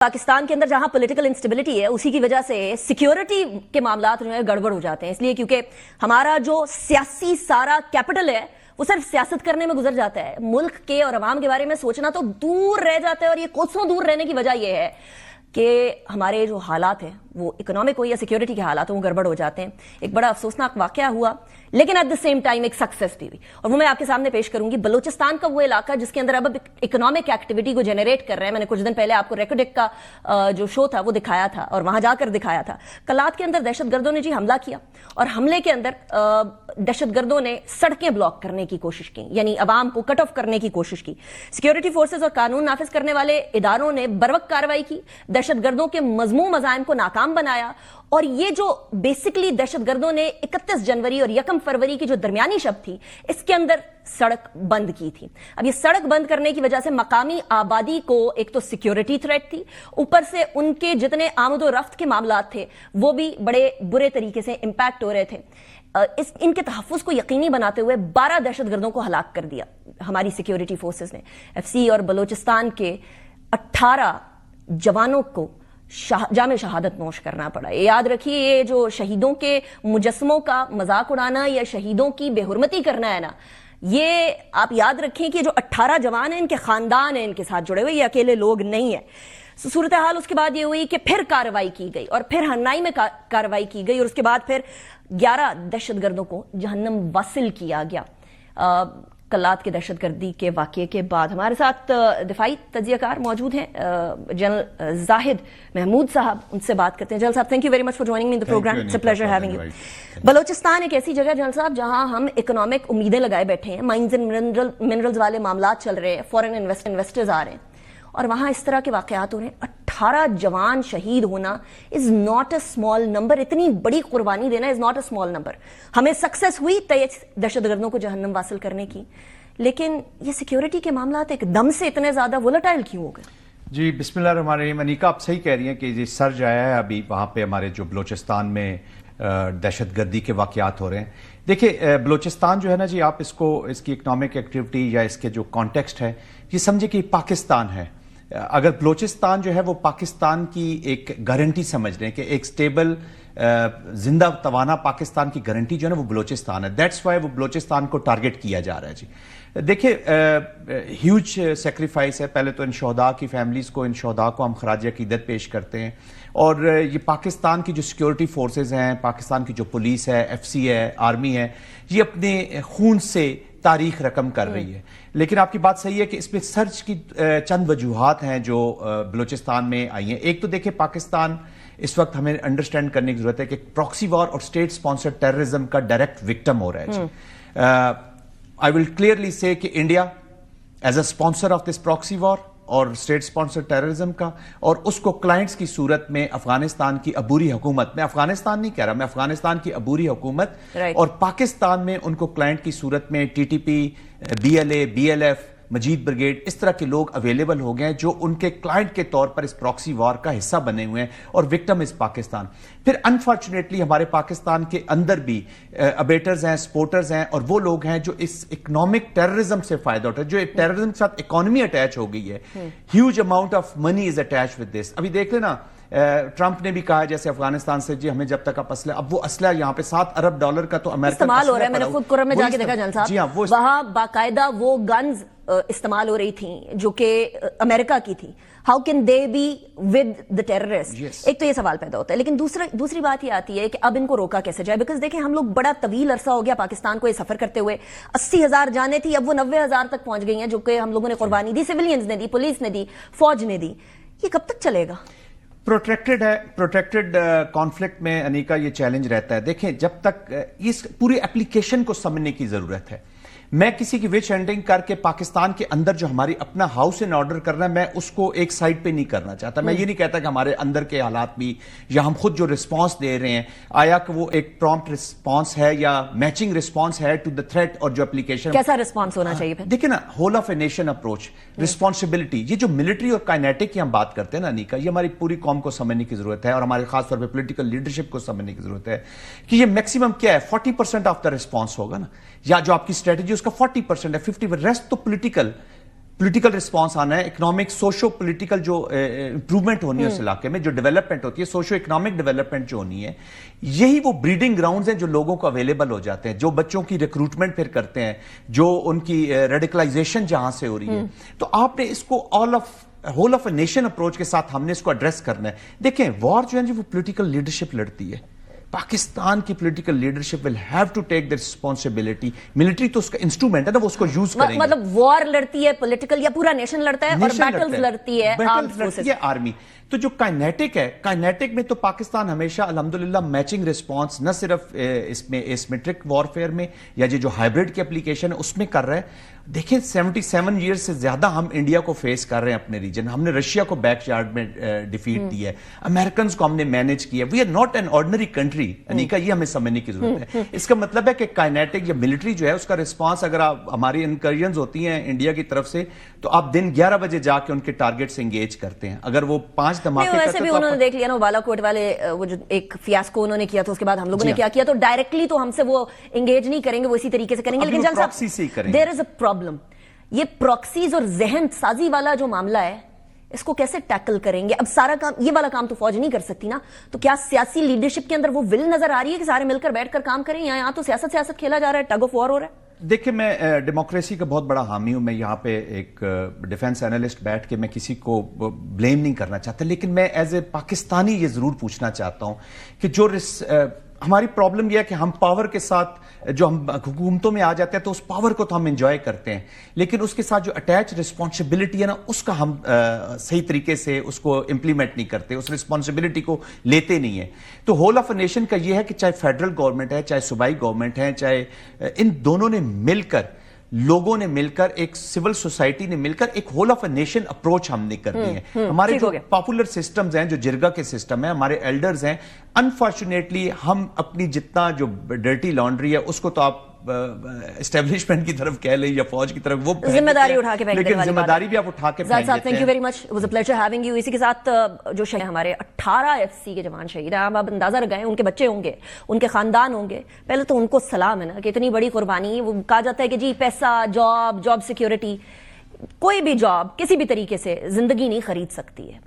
پاکستان کے اندر جہاں political instability ہے اسی کی وجہ سے سیکیورٹی کے معاملات جو ہے گڑبڑ ہو جاتے ہیں، اس لیے کیونکہ ہمارا جو سیاسی سارا کیپٹل ہے وہ صرف سیاست کرنے میں گزر جاتا ہے، ملک کے اور عوام کے بارے میں سوچنا تو دور رہ جاتا ہے، اور یہ کوسوں دور رہنے کی وجہ یہ ہے کہ ہمارے جو حالات ہیں وہ اکنامک ہو یا سیکیورٹی کے حالات وہ گڑبڑ ہو جاتے ہیں۔ ایک بڑا افسوسناک واقعہ ہوا لیکن ایٹ دا سیم ٹائم ایک سکسیس بھی ہوئی، اور وہ میں آپ کے سامنے پیش کروں گی۔ بلوچستان کا وہ علاقہ جس کے اندر اب اکنامک ایکٹیویٹی کو جنریٹ کر رہے ہیں، میں نے کچھ دن پہلے آپ کو ریکوڈک کا جو شو تھا وہ دکھایا تھا اور وہاں جا کر دکھایا تھا۔ کلات کے اندر دہشت گردوں نے حملہ کیا، اور حملے کے اندر دہشت گردوں نے سڑکیں بلاک کرنے کی کوشش کی، یعنی عوام کو کٹ آف کرنے کی کوشش کی۔ سیکیورٹی فورسز اور قانون نافذ کرنے والے اداروں نے بروقت کارروائی کی، دہشت گردوں کے مذموم عزائم کو ناکام بنایا، اور یہ جو بیسکلی دہشت گردوں نے 31 جنوری اور 1 فروری کی جو درمیانی شب تھی اس کے اندر سڑک بند کی تھی۔ اب یہ سڑک بند کرنے کی وجہ سے مقامی آبادی کو ایک تو سیکیورٹی تھریٹ تھی، اوپر سے ان کے جتنے آمد و رفت کے معاملات تھے وہ بھی بڑے برے طریقے سے امپیکٹ ہو رہے تھے۔ ان کے تحفظ کو یقینی بناتے ہوئے 12 دہشت گردوں کو ہلاک کر دیا ہماری سیکیورٹی فورسز نے۔ ایف سی اور بلوچستان کے 18 جوانوں کو جامع شہادت نوش کرنا پڑا۔ یاد رکھیے، یہ جو شہیدوں کے مجسموں کا مذاق اڑانا یا شہیدوں کی بے حرمتی کرنا ہے نا، یہ آپ یاد رکھیں کہ جو 18 جوان ہیں ان کے خاندان ہیں ان کے ساتھ جڑے ہوئے، یہ اکیلے لوگ نہیں ہیں۔ صورتحال اس کے بعد یہ ہوئی کہ پھر کارروائی کی گئی، اور پھر ہنائی میں کارروائی کی گئی، اور اس کے بعد پھر 11 دہشت گردوں کو جہنم واصل کیا گیا۔ کلات کے دہشت گردی کے واقعے کے بعد ہمارے ساتھ دفاعی تجزیہ کار موجود ہیں، جنرل زاہد محمود صاحب، ان سے بات کرتے ہیں۔ جنرل صاحب، thank you very much for joining me in the programme, it's a pleasure having you. Balochistan ایک ایسی جگہ جنرل صاحب جہاں ہم اکنامک امیدیں لگائے بیٹھے ہیں، مائنز اینڈ منرلز والے معاملات چل رہے ہیں، فورن انویسٹرز آ رہے ہیں، اور وہاں اس طرح کے واقعات ہو رہے ہیں۔ 18 جوان شہید ہونا is not a small number, اتنی بڑی قربانی دینا is not a small number. ہمیں سکسیس ہوئی دہشت گردوں کو جہنم واصل کرنے کی، لیکن یہ سیکیورٹی کے معاملات ایک دم سے اتنے زیادہ وولٹائل کیوں ہو گئے؟ جی بسم اللہ الرحمن الرحیم۔ انیکا آپ صحیح کہہ رہی ہیں کہ یہ سرج آیا ہے ابھی وہاں پہ ہمارے جو بلوچستان میں دہشت گردی کے واقعات ہو رہے ہیں۔ دیکھیں بلوچستان جو ہے نا جی، آپ اس کی اکنامک ایکٹیویٹی یا اس کے جو کانٹیکسٹ ہے یہ سمجھے کہ پاکستان ہے۔ اگر بلوچستان جو ہے وہ پاکستان کی ایک گارنٹی سمجھ رہے ہیں کہ ایک سٹیبل زندہ توانا پاکستان کی گارنٹی جو ہے نا وہ بلوچستان ہے، دیٹس وائی وہ بلوچستان کو ٹارگٹ کیا جا رہا ہے۔ جی دیکھیں، ہیوج سیکریفائس ہے۔ پہلے تو ان شہداء کی فیملیز کو، ان شہداء کو ہم خراج عقیدت پیش کرتے ہیں، اور یہ پاکستان کی جو سیکیورٹی فورسز ہیں، پاکستان کی جو پولیس ہے، ایف سی ہے، آرمی ہے، یہ اپنے خون سے تاریخ رقم کر رہی ہے۔ لیکن آپ کی بات صحیح ہے کہ اس میں سرچ کی چند وجوہات ہیں جو بلوچستان میں آئی ہیں۔ ایک تو دیکھیں، پاکستان اس وقت ہمیں انڈرسٹینڈ کرنے کی ضرورت ہے کہ پراکسی وار اور اسٹیٹ سپانسر ٹیررزم کا ڈائریکٹ وکٹم ہو رہا ہے۔ I will clearly say کہ India is a sponsor of this proxy war اور اسٹیٹ اسپانسر ٹیررزم کا، اور اس کو کلائنٹس کی صورت میں افغانستان کی عبوری حکومت، میں افغانستان نہیں کہہ رہا، میں افغانستان کی عبوری حکومت اور پاکستان میں ان کو کلائنٹ کی صورت میں T T P, B L A, B L F, Majeed brigade, اس طرح کے لوگ اویلیبل ہو گئے ہیں جو ان کے کلائنٹ کے طور پر اس پراکسی وار کا حصہ بنے ہوئے ہیں، اور وکٹم از پاکستان۔ پھر انفارچونیٹلی ہمارے پاکستان کے اندر بھی ابیٹرز ہیں، سپورٹرز ہیں، اور وہ لوگ ہیں جو اس اکنامک ٹیررزم سے فائدہ اٹھائے، جو ٹیررزم کے ساتھ اکانومی اٹیچ ہو گئی ہے۔ Huge amount of money is attach with this. ابھی دیکھ لینا، ٹرمپ نے بھی کہا جیسے افغانستان سے جی ہمیں جب تک آپ اسلحہ، اب وہ اسلحہ یہاں پہ $7 ارب کا تو امریکہ استعمال ہو رہا ہے۔ میں نے خود کرم میں جا کے دیکھا جنرل صاحب، جی ہاں، وہاں باقاعدہ وہ گنز استعمال ہو رہی تھیں جو کہ امریکہ کی تھی۔ How can they be with the terrorist? ایک تو یہ سوال پیدا ہوتا ہے، لیکن دوسری بات یہ آتی ہے کہ اب ان کو روکا کیسے جائے؟ بیکاز دیکھیں، ہم لوگ بڑا طویل عرصہ ہو گیا پاکستان کو یہ سفر کرتے ہوئے، 80,000 جانیں تھی، اب وہ 90,000 تک پہنچ گئی ہیں، جو کہ ہم لوگوں نے قربانی دی، سویلینز نے دی، پولیس نے دی، فوج نے دی۔ یہ کب تک چلے گا؟ پروٹیکٹڈ کانفلکٹ میں انیکا یہ چیلنج رہتا ہے۔ دیکھیں، جب تک اس پوری اپلیکیشن کو سمجھنے کی ضرورت ہے۔ میں کسی کی وچ ہنٹنگ کر کے پاکستان کے اندر جو ہماری اپنا ہاؤس ان آرڈر کرنا ہے، میں اس کو ایک سائڈ پہ نہیں کرنا چاہتا۔ میں یہ نہیں کہتا کہ ہمارے اندر کے حالات بھی، یا ہم خود جو رسپانس دے رہے ہیں، آیا کہ وہ ایک پرومپٹ رسپانس ہے یا میچنگ رسپانس ہے ٹو دا تھریٹ اور جو اپلیکیشن۔ کیسا رسپانس ہونا چاہیے پھر؟ دیکھیں نا، whole of a nation approach, responsibility, یہ جو ملٹری اور کائنیٹک کی ہم بات کرتے ہیں نا انیکا، یہ ہماری پوری قوم کو سمجھنے کی ضرورت ہے، اور ہمارے خاص طور پہ پولیٹیکل لیڈرشپ کو سمجھنے کی ضرورت ہے کہ یہ میکسیمم کیا ہے، 40% آف دا رسپانس ہوگا نا، یا جو آپ کی اسٹریٹجی اس کا 40% ہے، 50% ریسٹ تو پولیٹیکل پولیٹیکل رسپانس آنا ہے, اکنامک سوشو پولیٹیکل جو امپروومنٹ ہونی ہے اس علاقے میں, جو ڈیولپمنٹ ہوتی ہے, سوشو اکنامک ڈیولپمنٹ جو ہونی ہے, یہی وہ بریڈنگ گراؤنڈز ہیں جو لوگوں کو اویلیبل ہو جاتے ہیں, جو بچوں کی ریکروٹمنٹ پھر کرتے ہیں, جو ان کی ریڈیکلائزیشن جہاں سے ہو رہی ہے. تو آپ نے اس کو whole of a nation approach کے ساتھ ہم نے اس کو ایڈریس کرنا ہے. دیکھیں وار جو ہے وہ پولیٹیکل لیڈرشپ لڑتی ہے. پاکستان کی political leadership will have to take the responsibility. Military تو اس کا انسٹرومنٹ ہے نا, وہ اس کو یوز کریں گے. مطلب وار لڑتی ہے پولیٹیکل, یا پورا نیشن لڑتا ہے, اور بیٹلز لڑتی ہے آرمی. تو جو کائنیٹک ہے, کائنیٹک میں تو پاکستان ہمیشہ الحمدللہ میچنگ رسپانس نہ صرف اس میں ایسمیٹرک وارفیئر میں یا جو ہائبرڈ کی اپلیکیشن ہے اس میں کر رہا ہے. دیکھیں 77 ایئرز سے زیادہ ہم انڈیا کو فیس کر رہے ہیں اپنے ریجن. ہم نے رشیا کو بیک یارڈ میں ڈیفیٹ دی ہے, امریکنز کو ہم نے مینج کیا. We are not an ordinary country انیکا, یہ ہمیں سمجھنے کی ضرورت ہے. اس کا مطلب ہے کہ کائنیٹک یا ملٹری جو ہے اس کا رسپانس, اگر ہماری انکرجنز ہوتی ہیں انڈیا کی طرف سے, تو آپ دن 11 بجے جا کے ان کے ٹارگٹ سے انگیج کرتے ہیں. اگر وہ 5 دھماکے ویسے بھی انہوں نے دیکھ لیا نا بالا کوٹ والے, وہ جو ایک فیاسکو انہوں نے کیا تھا, اس کے بعد ہم لوگوں نے کیا, تو ڈائریکٹلی تو ہم سے وہ انگیج نہیں کریں گے, وہ اسی طریقے سے کریں گے. لیکن جنگ صاحب, دیر از اے پرابلم. یہ پراکسیز اور ذہن سازی والا جو معاملہ ہے, اس کو کیسے ٹیکل کریں گے؟ اب سارا کام, یہ والا کام تو فوج نہیں کر سکتی نا, تو کیا سیاسی لیڈرشپ کے اندر وہ ول نظر آ رہی ہے کہ سارے مل کر بیٹھ کر کام کریں, یا یہاں تو سیاست کھیلا جا رہا ہے, ٹگ آف وار ہو رہا ہے؟ دیکھیں میں ڈیموکریسی کا بہت بڑا حامی ہوں. میں یہاں پہ ایک ڈیفنس اینالسٹ بیٹھ کے میں کسی کو بلیم نہیں کرنا چاہتا, لیکن میں ایز اے پاکستانی یہ ضرور پوچھنا چاہتا ہوں کہ جو ہماری پرابلم یہ ہے کہ ہم پاور کے ساتھ جو ہم حکومتوں میں آ جاتے ہیں تو اس پاور کو تو ہم انجوائے کرتے ہیں, لیکن اس کے ساتھ جو اٹیچ رسپانسبلٹی ہے نا, اس کا ہم صحیح طریقے سے اس کو امپلیمنٹ نہیں کرتے, اس رسپانسبلٹی کو لیتے نہیں ہیں. تو ہول آف اے نیشن کا یہ ہے کہ چاہے فیڈرل گورنمنٹ ہے, چاہے صوبائی گورنمنٹ ہے, چاہے ان دونوں نے مل کر, لوگوں نے مل کر, ایک سول سوسائٹی نے مل کر ایک whole of a nation approach ہم نے کرنی ہے. ہمارے جو پاپولر سسٹمز ہیں, جو جرگا کے سسٹم ہیں, ہمارے ایلڈرز ہیں, انفارچونیٹلی ہم اپنی جتنا جو ڈرٹی لانڈری ہے اس کو تو آپ اسٹیبلشمنٹ کی طرف کہہ لیں یا فوج کی طرف, وہ ذمہ داری اٹھا کے پھینک دینے والی بات ہے. لیکن ذمہ داری بھی آپ اٹھا کے پھینک دیتے ہیں. Thank you very much, was a pleasure having you. اسی کے ساتھ جو شہید ہمارے 18 FCC کے جوان شہید ہیں, آپ اندازہ لگائیں, ان کے بچے ہوں گے, ان کے خاندان ہوں گے, پہلے تو ان کو سلام ہے نا کہ اتنی بڑی قربانی. وہ کہا جاتا ہے کہ جی پیسہ, جاب سیکیورٹی, کوئی بھی جاب کسی بھی طریقے سے زندگی نہیں خرید سکتی ہے.